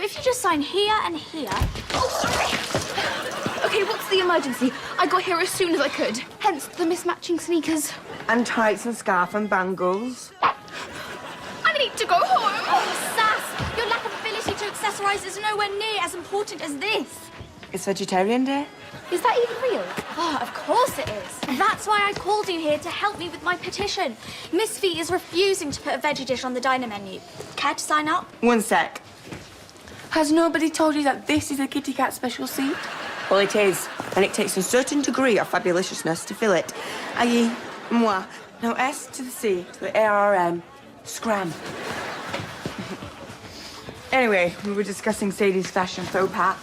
if you just sign here and here... Oh, sorry. OK, what's the emergency? I got here as soon as I could. Hence the mismatching sneakers. And tights and scarf and bangles. I need to go home. Oh, Sass, your lack of ability to accessorise is nowhere near as important as this. It's Vegetarian Day. Is that even real? Oh, of course it is. That's why I called you here to help me with my petition. Miss V is refusing to put a veggie dish on the diner menu. Care to sign up? One sec. Has nobody told you that this is a kitty cat special seat? Well, it is, and it takes a certain degree of fabulousness to fill it. I.e., moi. No S to the C to the A-R-M. Scram. Anyway, we were discussing Sadie's fashion faux pas.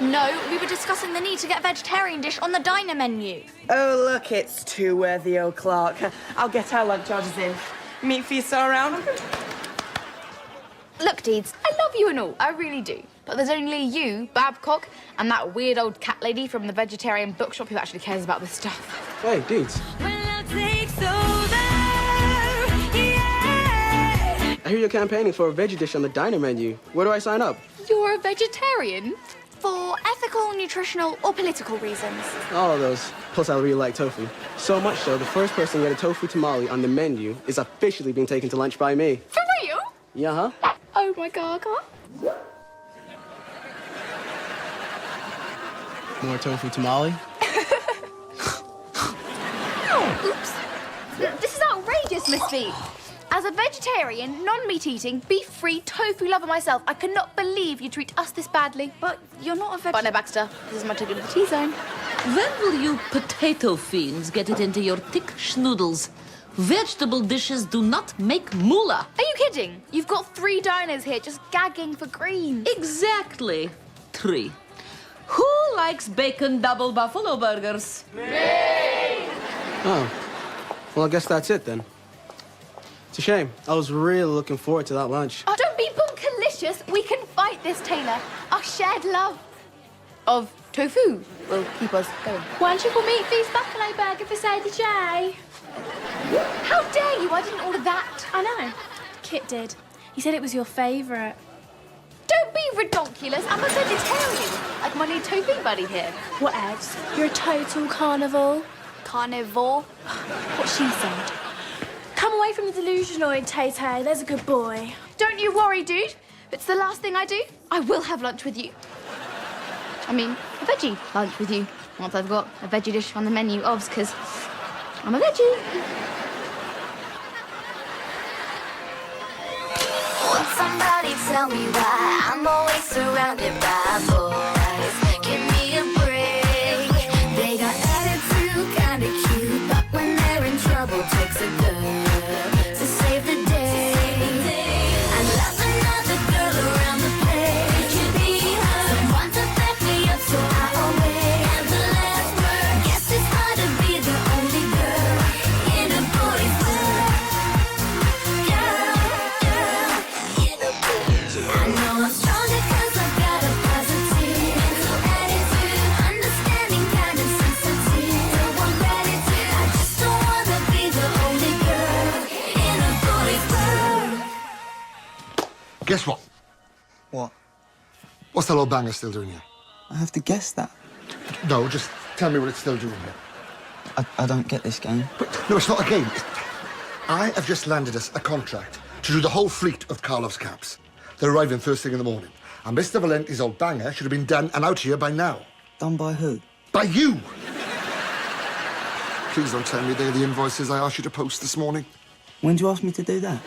No, we were discussing the need to get a vegetarian dish on the diner menu. Oh, look, it's too worthy, old Clark. I'll get our lunch orders in. Meat for you so around? Look, Deeds, I love you and all, I really do. But there's only you, Babcock, and that weird old cat lady from the vegetarian bookshop who actually cares about this stuff. Hey, Deeds. I hear you're campaigning for a veggie dish on the diner menu. Where do I sign up? You're a vegetarian? For ethical, nutritional, or political reasons. All of those. Plus, I really like tofu. So much so, the first person to get a tofu tamale on the menu is officially being taken to lunch by me. For real? Yeah, huh? Oh my gaga. More tofu tamale? Oops. This is outrageous, Miss V. As a vegetarian, non-meat eating, beef-free, tofu lover myself, I cannot believe you treat us this badly. But you're not a But no, Baxter, this is my ticket to the T-zone. When will you potato fiends get it into your thick schnoodles? Vegetable dishes do not make moolah. Are you kidding? You've got 3 diners here just gagging for greens. Exactly. 3. Who likes bacon double buffalo burgers? Oh. Well, I guess that's it then. It's a shame. I was really looking forward to that lunch. Oh, don't be bunkalicious. We can fight this, Taylor. Our shared love of tofu will keep us going. One triple meat feast buffalo burger for Sadie J. How dare you? I didn't order that. I know. Kit did. He said it was your favourite. Don't be redonkulous. I'm a vegetarian. Like my new tofu buddy here. What else? You're a total carnivore. Carnivore. What she said. Come away from the delusionoid, Tay-Tay. There's a good boy. Don't you worry, dude. If it's the last thing I do, I will have lunch with you. I mean, a veggie lunch with you. Once I've got a veggie dish on the menu, obvs, because I'm a veggie. Won't somebody tell me why I'm always surrounded by boys? Give me a break. They got attitude, kinda cute, but when they're in trouble, takes a girl to save the day. I love another girl around the place. Could be her, someone to back me up, so I obey. And the last word, guess it's hard to be the only girl in a boy's world. Girl, in a boy's world. I know I'm stronger 'cause I've got a positive mental attitude, understanding, kind of sensitive. So I'm ready to. I just don't wanna be the only girl in a boy's world. Guess what? What? What's that old banger still doing here? I have to guess that. No, just tell me what it's still doing here. I don't get this game. But, no, it's not a game. I have just landed us a contract to do the whole fleet of Karloff's caps. They're arriving first thing in the morning. And Mr. Valenti's old banger should have been done and out here by now. Done by who? By you! Please don't tell me they're the invoices I asked you to post this morning. When do you ask me to do that?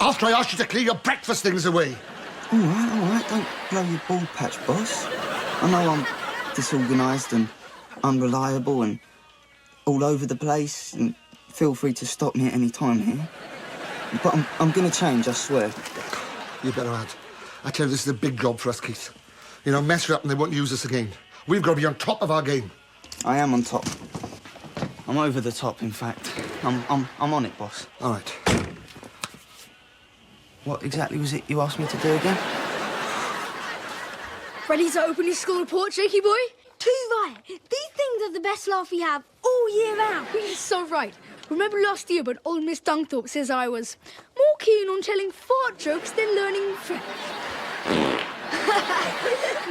After I asked you to clear your breakfast things away. All right. Don't blow your bald patch, boss. I know I'm disorganised and unreliable and all over the place, and feel free to stop me at any time here. But I'm going to change, I swear. You better add. I tell you, this is a big job for us, Keith. You know, mess it up and they won't use us again. We've got to be on top of our game. I am on top. I'm over the top, in fact. I'm on it, boss. All right. What exactly was it you asked me to do again? Ready to open your school report, Jakey boy? Too right. These things are the best laugh we have all year round. You're so right. Remember last year when old Miss Dunkthorpe says I was more keen on telling fart jokes than learning French?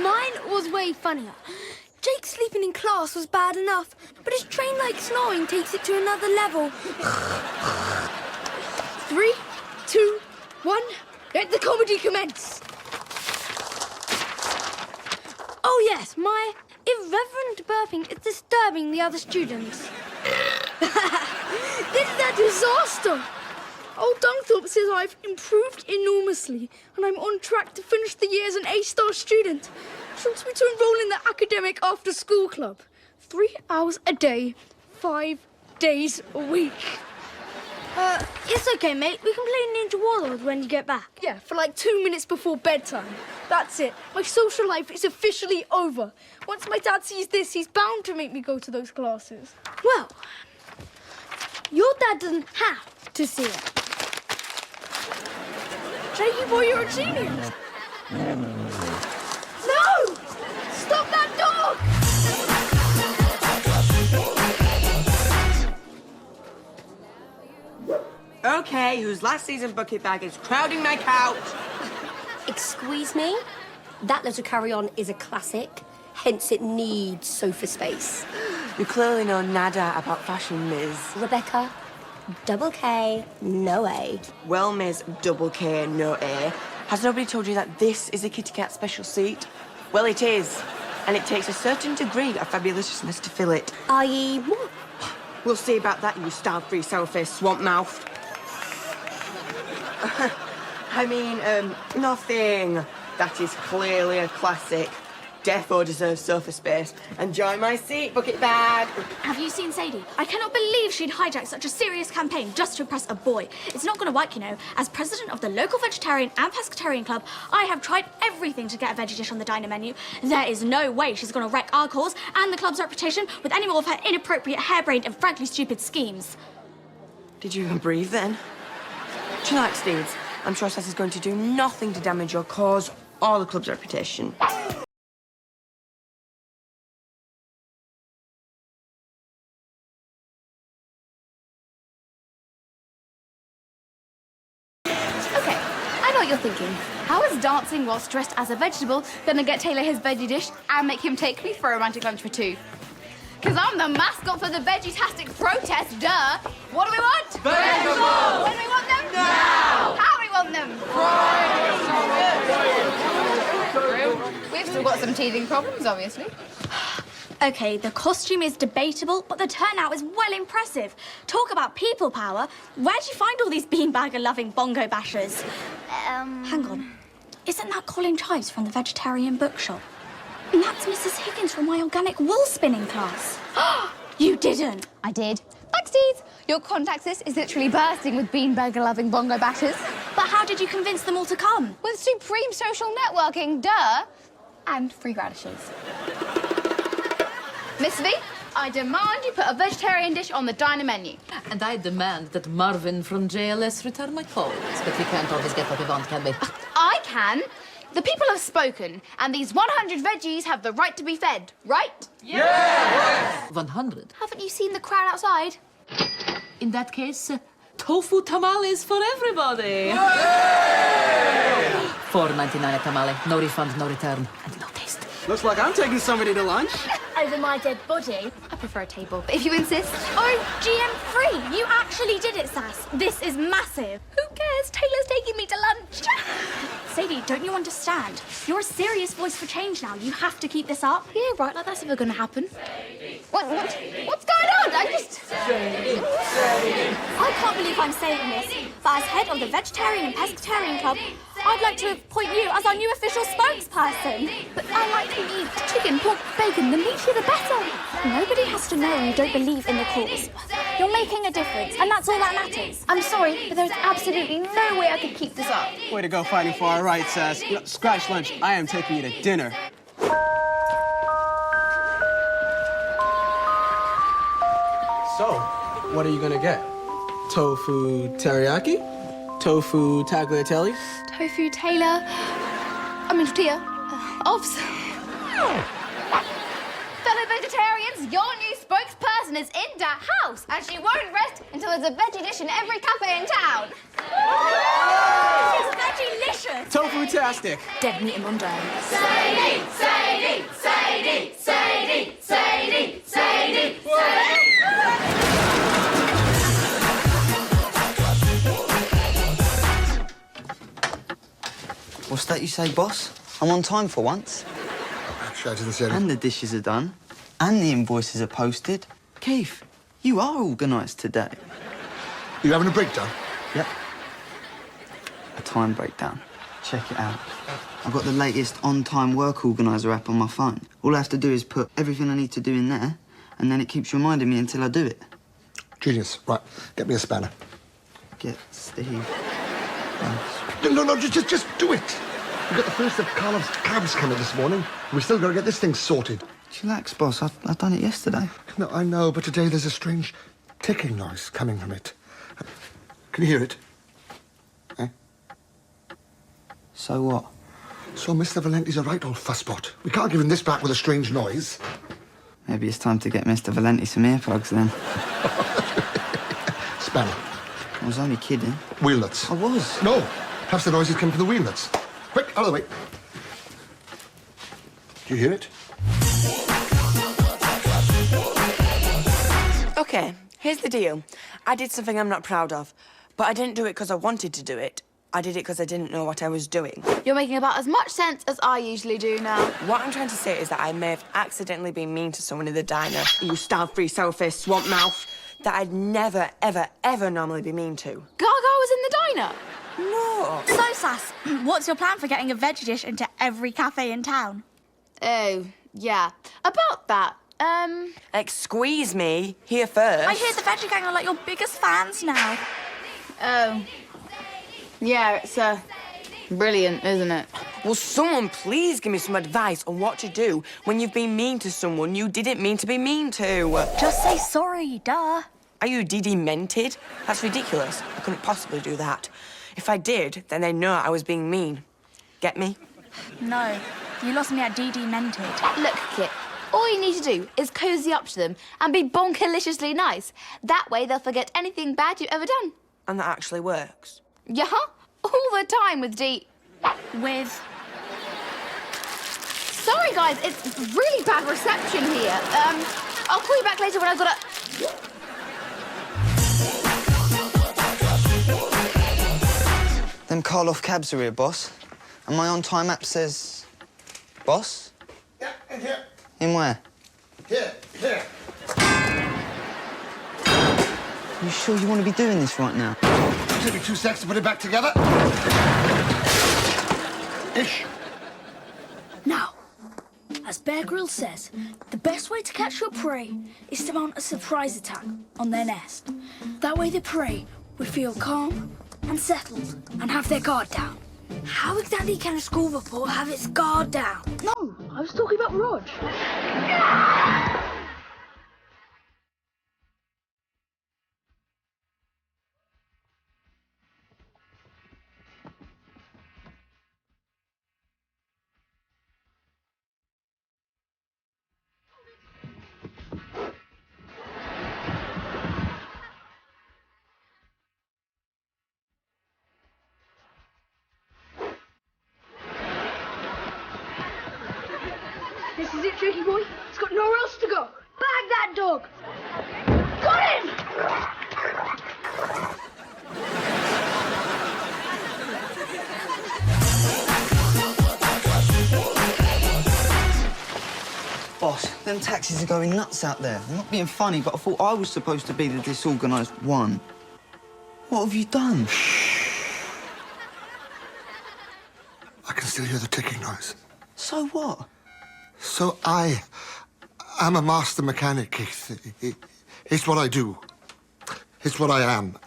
Mine was way funnier. Jake sleeping in class was bad enough, but his train-like snoring takes it to another level. 3, 2, 1, let the comedy commence. Oh yes, my irreverent burping is disturbing the other students. This is a disaster. Old Dungthorpe says I've improved enormously and I'm on track to finish the year as an A-star student. She wants me to enroll in the academic after-school club. 3 hours a day, 5 days a week. It's okay, mate. We can play Ninja Warlord when you get back. Yeah, for like 2 minutes before bedtime. That's it. My social life is officially over. Once my dad sees this, he's bound to make me go to those classes. Well, your dad doesn't have to see it. Jakey boy, you're a genius. No! Stop that dog! Okay, whose last season bucket bag is crowding my couch? Excuse me? That little carry-on is a classic, hence it needs sofa space. You clearly know nada about fashion, Ms. Rebecca, double K, no A. Well, Ms. Double K, no A. Has nobody told you that this is a kitty cat special seat? Well, it is. And it takes a certain degree of fabulousness to fill it. I.e. what? We'll see about that, you style-free, sour-faced swamp mouth. I mean, nothing. That is clearly a classic. Defo deserves sofa space. Enjoy my seat, bucket bag. Have you seen Sadie? I cannot believe she'd hijacked such a serious campaign just to impress a boy. It's not going to work, you know. As president of the local vegetarian and pescatarian club, I have tried everything to get a veggie dish on the diner menu. There is no way she's going to wreck our cause and the club's reputation with any more of her inappropriate, harebrained and frankly stupid schemes. Did you even breathe then? Chillax, Deeds. I'm sure Seth is going to do nothing to damage your cause or the club's reputation. Okay, I know what you're thinking. How is dancing whilst dressed as a vegetable gonna get Taylor his veggie dish and make him take me for a romantic lunch for 2? Because I'm the mascot for the Tofutastic protest, duh! What do we want? Vegetables! When do we want them? Now! How do we want them? True. We've still got some teething problems, obviously. Okay, the costume is debatable, but the turnout is well impressive. Talk about people power. Where'd you find all these beanbagger-loving bongo bashers? Hang on. Isn't that Colin Chives from the Vegetarian Bookshop? And that's Mrs. Higgins from my organic wool spinning class. You didn't? I did. Thanks, Deeds. Your contact list is literally bursting with beanbagger-loving bongo bashers. But how did you convince them all to come? With supreme social networking, duh! And free radishes. Miss V, I demand you put a vegetarian dish on the diner menu. And I demand that Marvin from JLS return my calls. But we can't always get what we want, can we? I can. The people have spoken, and these 100 veggies have the right to be fed, right? Yes! 100. Haven't you seen the crowd outside? In that case, tofu tamales for everybody. $4.99 a tamale. No refund, no return, and no taste. Looks like I'm taking somebody to lunch. Over my dead body. I prefer a table, but if you insist. Oh, GM3, you actually did it, Sass. This is massive. Who cares? Taylor's taking me to lunch. Sadie, don't you understand? You're a serious voice for change now. You have to keep this up. Yeah, right, like that's never gonna happen. What's going on? I can't believe I'm saying this, but as head of the Vegetarian and Pescatarian Club, I'd like to appoint you as our new official spokesperson. But I like to eat chicken, pork, bacon. The meatier the better. Nobody has to know you don't believe in the cause. You're making a difference, and that's all that matters. I'm sorry, but there's absolutely no way I could keep this up. Way to go fighting for our rights, Sass. You know, scratch lunch, I am taking you to dinner. So, what are you gonna get? Tofu teriyaki? Tofu tagliatelle? Tofu Taylor. Tortilla. Ovs. Fellow vegetarians, your new spokesperson is in the house, and she won't rest until there's a veggie dish in every cafe in town. It's veggie-licious. Tofutastic. Dead meat and Monday. Sadie, Sadie, Sadie, Sadie, Sadie, Sadie, Sadie. What's that you say, boss? I'm on time for once. Actually, I didn't say anything. And the dishes are done. And the invoices are posted. Keith, you are organised today. You having a breakdown? Yep. A time breakdown. Check it out. I've got the latest on-time work organiser app on my phone. All I have to do is put everything I need to do in there, and then it keeps reminding me until I do it. Genius. Right, get me a spanner. Get Steve. No, just do it. We've got the first of Carl's cabs coming this morning. We've still got to get this thing sorted. Chillax, boss. I've done it yesterday. No, I know, but today there's a strange ticking noise coming from it. Can you hear it? Eh? So what? So Mr. Valenti's a right old fussbot. We can't give him this back with a strange noise. Maybe it's time to get Mr. Valenti some earplugs then. Spanner. I was only kidding. Wheel nuts. I was. No, perhaps the noise is coming from the wheel nuts. Quick, out of the way. Do you hear it? OK, here's the deal. I did something I'm not proud of, but I didn't do it because I wanted to do it. I did it because I didn't know what I was doing. You're making about as much sense as I usually do now. What I'm trying to say is that I may have accidentally been mean to someone in the diner. You style-free, sour-faced swamp mouth that I'd never, ever, ever normally be mean to. Gaga was in the diner. No. So, Sass, what's your plan for getting a veggie dish into every cafe in town? Oh, yeah. About that, Like, squeeze me here first. I hear the veggie gang are like your biggest fans now. Oh. Yeah, it's, brilliant, isn't it? Will someone please give me some advice on what to do when you've been mean to someone you didn't mean to be mean to? Just say sorry, duh. Are you demented? That's ridiculous. I couldn't possibly do that. If I did, then they'd know I was being mean. Get me? No, you lost me at demented. Look, Kit, all you need to do is cozy up to them and be bonkeliciously nice. That way they'll forget anything bad you've ever done. And that actually works. Yeah? All the time with With? Sorry, guys, it's really bad reception here. I'll call you back later when I've got a... Them Karloff cabs are here, boss. And my on-time app says... Boss? Yeah, in here. In where? Here. You sure you want to be doing this right now? Take me 2 seconds to put it back together. Ish. Now, as Bear Grylls says, the best way to catch your prey is to mount a surprise attack on their nest. That way the prey would feel calm and settled and have their guard down. How exactly can a school report have its guard down? No, I was talking about Rog. This is it, Tricky Boy. It's got nowhere else to go. Bag that dog. Got him! Boss, them taxis are going nuts out there. I'm not being funny, but I thought I was supposed to be the disorganised one. What have you done? I can still hear the ticking noise. So what? So I am a master mechanic, Keith. It's what I do. It's what I am.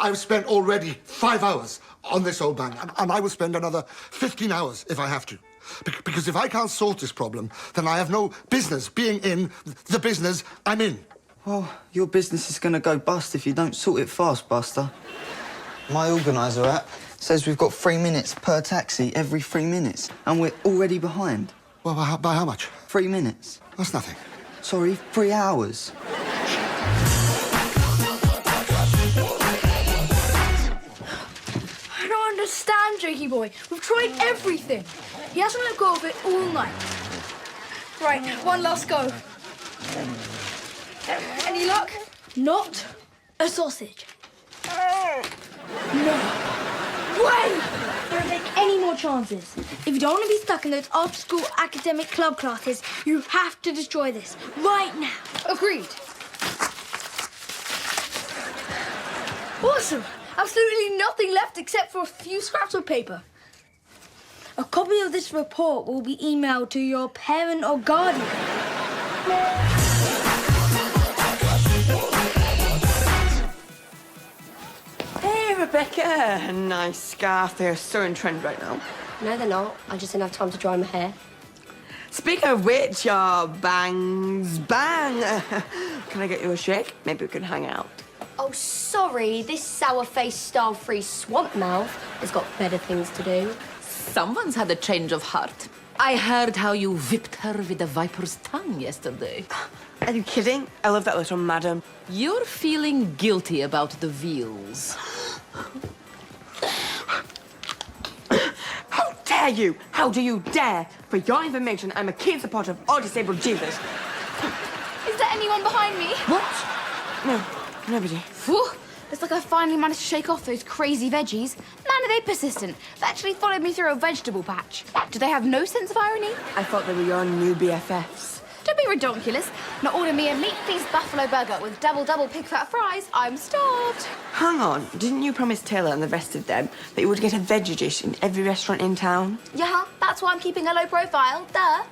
I've spent already 5 hours on this old bang, and I will spend another 15 hours if I have to. Because if I can't sort this problem, then I have no business being in the business I'm in. Well, your business is going to go bust if you don't sort it fast, Buster. My organiser app says we've got 3 minutes per taxi every 3 minutes, and we're already behind. Well, by how much? 3 minutes. That's nothing. Sorry, 3 hours. understand, Jakey boy. We've tried everything. He hasn't let go of it all night. Right, one last go. Any luck? Not a sausage. No. Way! Don't take any more chances. If you don't want to be stuck in those after-school academic club classes, you have to destroy this right now. Agreed. Awesome! Absolutely nothing left except for a few scraps of paper. A copy of this report will be emailed to your parent or guardian. Hey, Rebecca. Nice scarf. They're so in trend right now. No, they're not. I just didn't have time to dry my hair. Speaking of which, your bangs bang. Can I get you a shake? Maybe we can hang out. Oh, sorry. This sour-faced, style-free swamp mouth has got better things to do. Someone's had a change of heart. I heard how you whipped her with a viper's tongue yesterday. Are you kidding? I love that little madam. You're feeling guilty about the veals. How dare you? How do you dare? For your information, I'm a keen supporter of all disabled Jesus. Is there anyone behind me? What? No, nobody. Whew. Looks like I finally managed to shake off those crazy veggies. Man, are they persistent. They actually followed me through a vegetable patch. Do they have no sense of irony? I thought they were your new BFFs. Don't be ridiculous. Now order me a meat-feast buffalo burger with double pig fat fries. I'm starved. Hang on, didn't you promise Taylor and the rest of them that you would get a veggie dish in every restaurant in town? Yeah, that's why I'm keeping a low profile. Duh.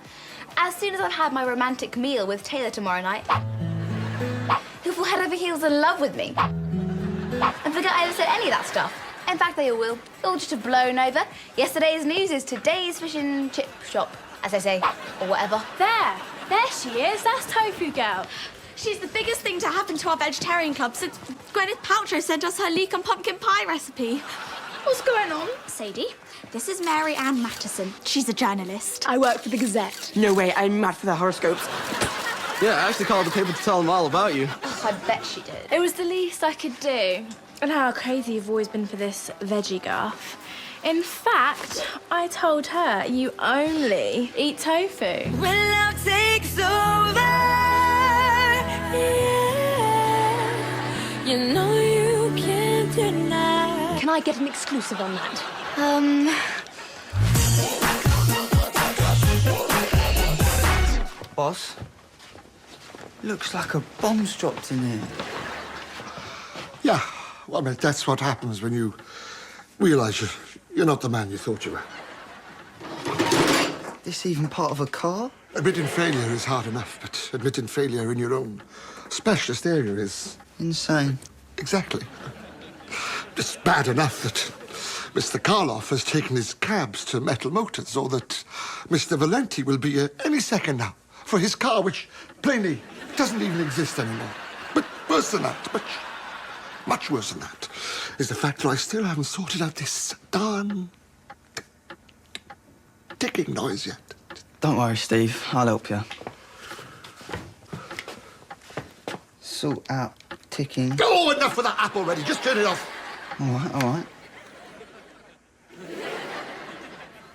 As soon as I've had my romantic meal with Taylor tomorrow night, he'll fall head over heels in love with me. And forget I ever said any of that stuff. In fact, they all will. All just have blown over. Yesterday's news is today's fish and chip shop, as I say, or whatever. There she is. That's Tofu Girl. She's the biggest thing to happen to our vegetarian club since Gwyneth Paltrow sent us her leek and pumpkin pie recipe. What's going on? Sadie, this is Mary Ann Matterson. She's a journalist. I work for the Gazette. No way, I'm mad for the horoscopes. Yeah, I actually called the paper to tell them all about you. Oh, I bet she did. It was the least I could do. And how crazy you've always been for this veggie gaff. In fact, I told her you only eat tofu. When love takes over, yeah, you know you can't deny. Can I get an exclusive on that? Boss, looks like a bomb's dropped in here. Yeah, well, I mean, that's what happens when you realise you're not the man you thought you were. This even part of a car? Admitting failure is hard enough, but admitting failure in your own specialist area is... Insane. Exactly. It's bad enough that Mr. Karloff has taken his cabs to Metal Motors, or that Mr. Valenti will be here any second now for his car, which plainly doesn't even exist anymore. But worse than that, much worse than that, is the fact that I still haven't sorted out this darn ticking noise yet. Don't worry, Steve. I'll help you. Sort out ticking. Oh, enough with that app already. Just turn it off. All right, all right.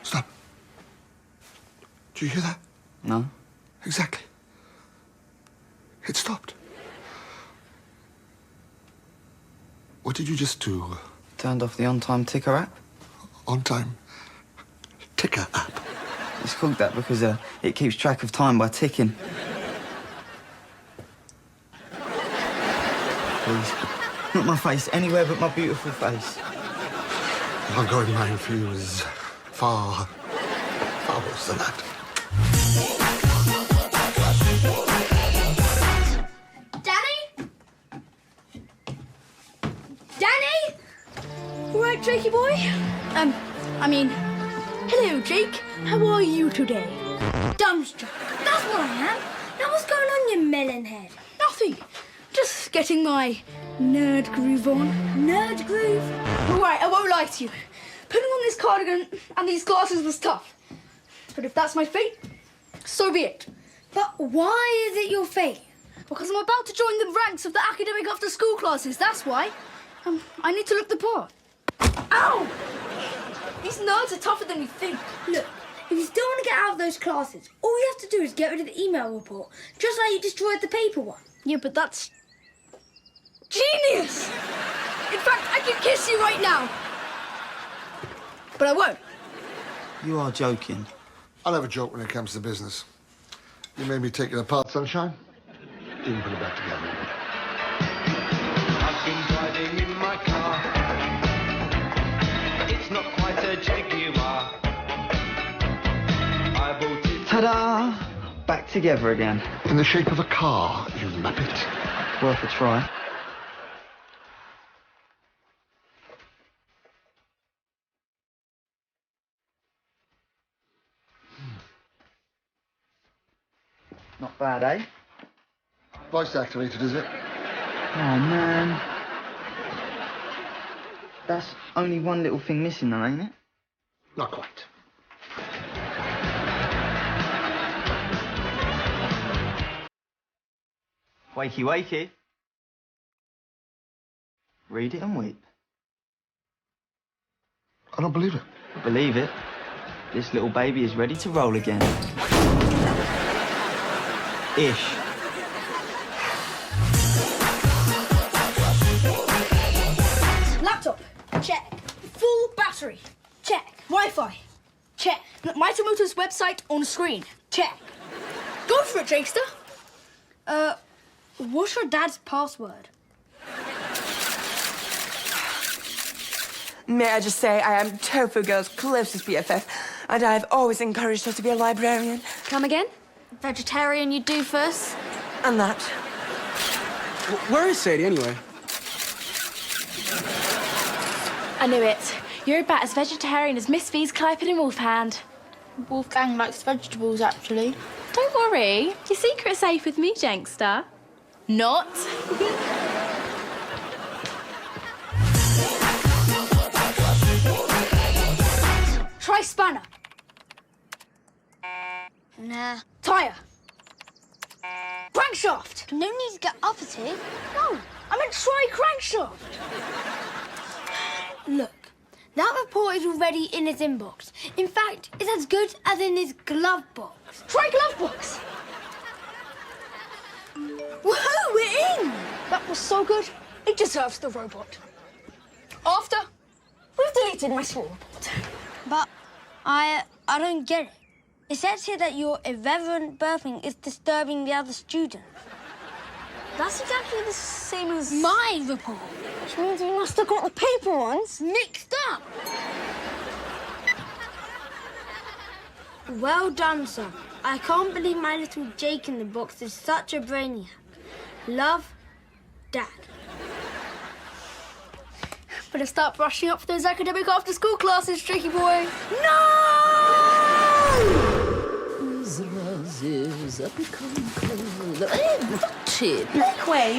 Stop. Do you hear that? No. Exactly. It stopped. What did you just do? Turned off the on-time ticker app. On-time ticker app. It's called that because it keeps track of time by ticking. Please, not my face anywhere but my beautiful face. I've got in mind for you is far worse than that. Danny? Danny? All right, Jakey boy? Hello, Jake. How are you today? Dumbstruck. That's what I am. Now what's going on, you melon head? Nothing. Just getting my nerd groove on. Nerd groove? All right, I won't lie to you. Putting on this cardigan and these glasses was tough. But if that's my fate, so be it. But why is it your fate? Because I'm about to join the ranks of the academic after-school classes, that's why. I need to look the part. Ow! These nerds are tougher than we think. Look, if you still want to get out of those classes, all you have to do is get rid of the email report, just like you destroyed the paper one. Yeah, but that's genius! In fact, I can kiss you right now. But I won't. You are joking. I never joke when it comes to business. You made me take it apart, sunshine. Didn't put it back together. I've been driving in my car. It's not quite a Jaguar. I bought it. Ta-da! Back together again. In the shape of a car, you muppet. Worth a try. Not bad, eh? Voice activated, is it? Oh, man. That's only one little thing missing, though, ain't it? Not quite. Wakey, wakey. Read it and weep. I don't believe it. Believe it. This little baby is ready to roll again. Ish. Laptop, check. Full battery, check. Wi-Fi, check. Mitomoto's website on screen, check. Go for it, Jakester. What's your dad's password? May I just say I am Tofu Girl's closest BFF, and I have always encouraged her to be a librarian. Come again? Vegetarian you doofus. And that. Where is Sadie, anyway? I knew it. You're about as vegetarian as Miss V's Clypid in Wolfhand. Wolfgang likes vegetables, actually. Don't worry. Your secret's safe with me, Jankster. Not. Try spanner. Nah. Tire. Crankshaft. No need to get uppity. No, I meant try crankshaft. Look, that report is already in his inbox. In fact, it's as good as in his glove box. Try glove box. Woohoo, we're in! That was so good, it deserves the robot. After, we've deleted my small report. But I don't get it. It says here that your irreverent burping is disturbing the other students. That's exactly the same as My report. Which means we must have got the paper ones mixed up. Well done, son. I can't believe my little Jake in the box is such a brainiac. Love, Dad. Better start brushing up for those academic after-school classes, tricky boy.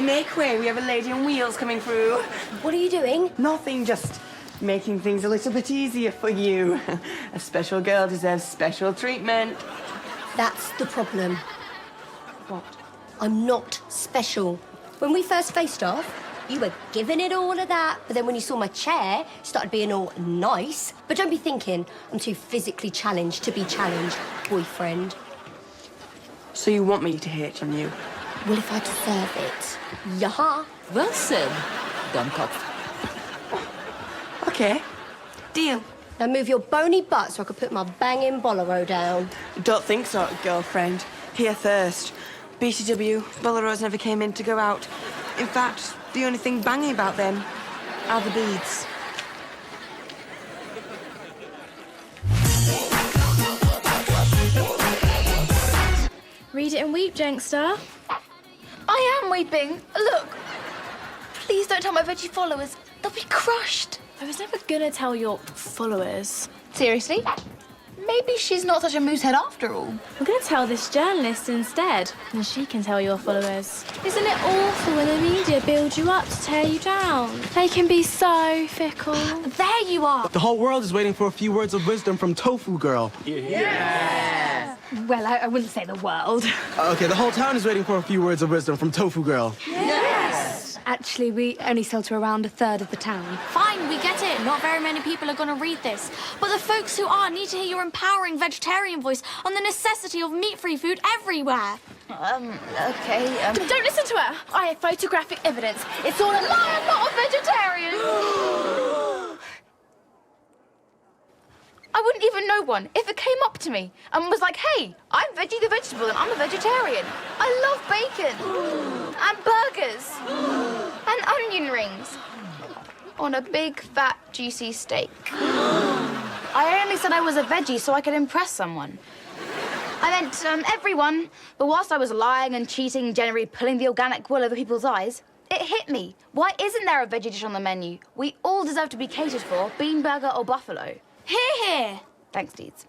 Make way. We have a lady on wheels coming through. What are you doing? Nothing, just making things a little bit easier for you. A special girl deserves special treatment. That's the problem. What? I'm not special. When we first faced off, you were giving it all of that, but then when you saw my chair, you started being all nice. But don't be thinking I'm too physically challenged to be challenged, boyfriend. So you want me to hate on you? Well, if I deserve it. Yaha. Well said, Dummkopf. Okay. Deal. Now move your bony butt so I could put my banging bolero down. Don't think so, girlfriend. Here first. BTW, boleros never came in to go out. In fact, the only thing banging about them are the beads. Read it and weep, Jankster. I am weeping. Look. Please don't tell my veggie followers. They'll be crushed. I was never gonna tell your followers. Seriously? Maybe she's not such a moosehead after all. I'm gonna tell this journalist instead, and she can tell your followers. Isn't it awful when the media build you up to tear you down? They can be so fickle. There you are. The whole world is waiting for a few words of wisdom from Tofu Girl. Well, I wouldn't say the world. Okay, the whole town is waiting for a few words of wisdom from Tofu Girl. Yes! Actually, we only sell to around a third of the town. Fine, we get it. Not very many people are going to read this. But the folks who are need to hear your empowering vegetarian voice on the necessity of meat-free food everywhere. Okay, Don't listen to her. I have photographic evidence. It's all a lie. I'm not a vegetarian. I wouldn't even know one if it came up to me and was like, hey, I'm Veggie the Vegetable and I'm a vegetarian. I love bacon and burgers and onion rings on a big, fat, juicy steak. I only said I was a veggie so I could impress someone. I meant everyone, but whilst I was lying and cheating, generally pulling the organic wool over people's eyes, it hit me. Why isn't there a veggie dish on the menu? We all deserve to be catered for, bean burger or buffalo. Hear, hear. Thanks, Deeds.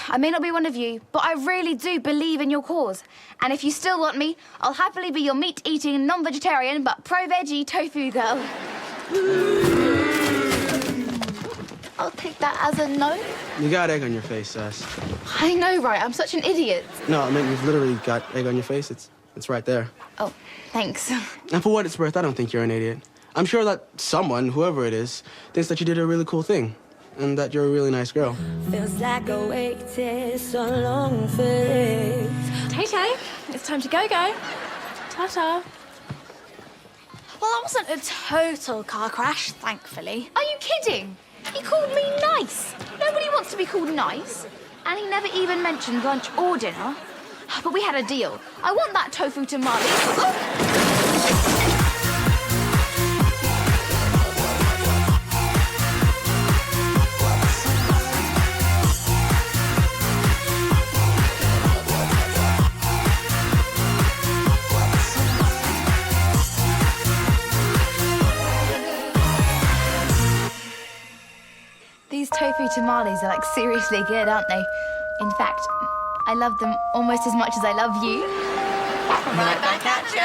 I may not be one of you, but I really do believe in your cause. And if you still want me, I'll happily be your meat-eating, non-vegetarian, but pro-veggie tofu girl. I'll take that as a no. You got egg on your face, Sass. I know, right? I'm such an idiot. No, I mean, you've literally got egg on your face. It's right there. Oh, thanks. And for what it's worth, I don't think you're an idiot. I'm sure that someone, whoever it is, thinks that you did a really cool thing. And that you're a really nice girl. Feels like I waited so long for this. Tay-Tay, it's time to go. Ta-ta. Well, that wasn't a total car crash, thankfully. Are you kidding? He called me nice. Nobody wants to be called nice. And he never even mentioned lunch or dinner. But we had a deal. I want that tofu tamale. Oh! These tofu tamales are like seriously good, aren't they? In fact, I love them almost as much as I love you. Right back at you.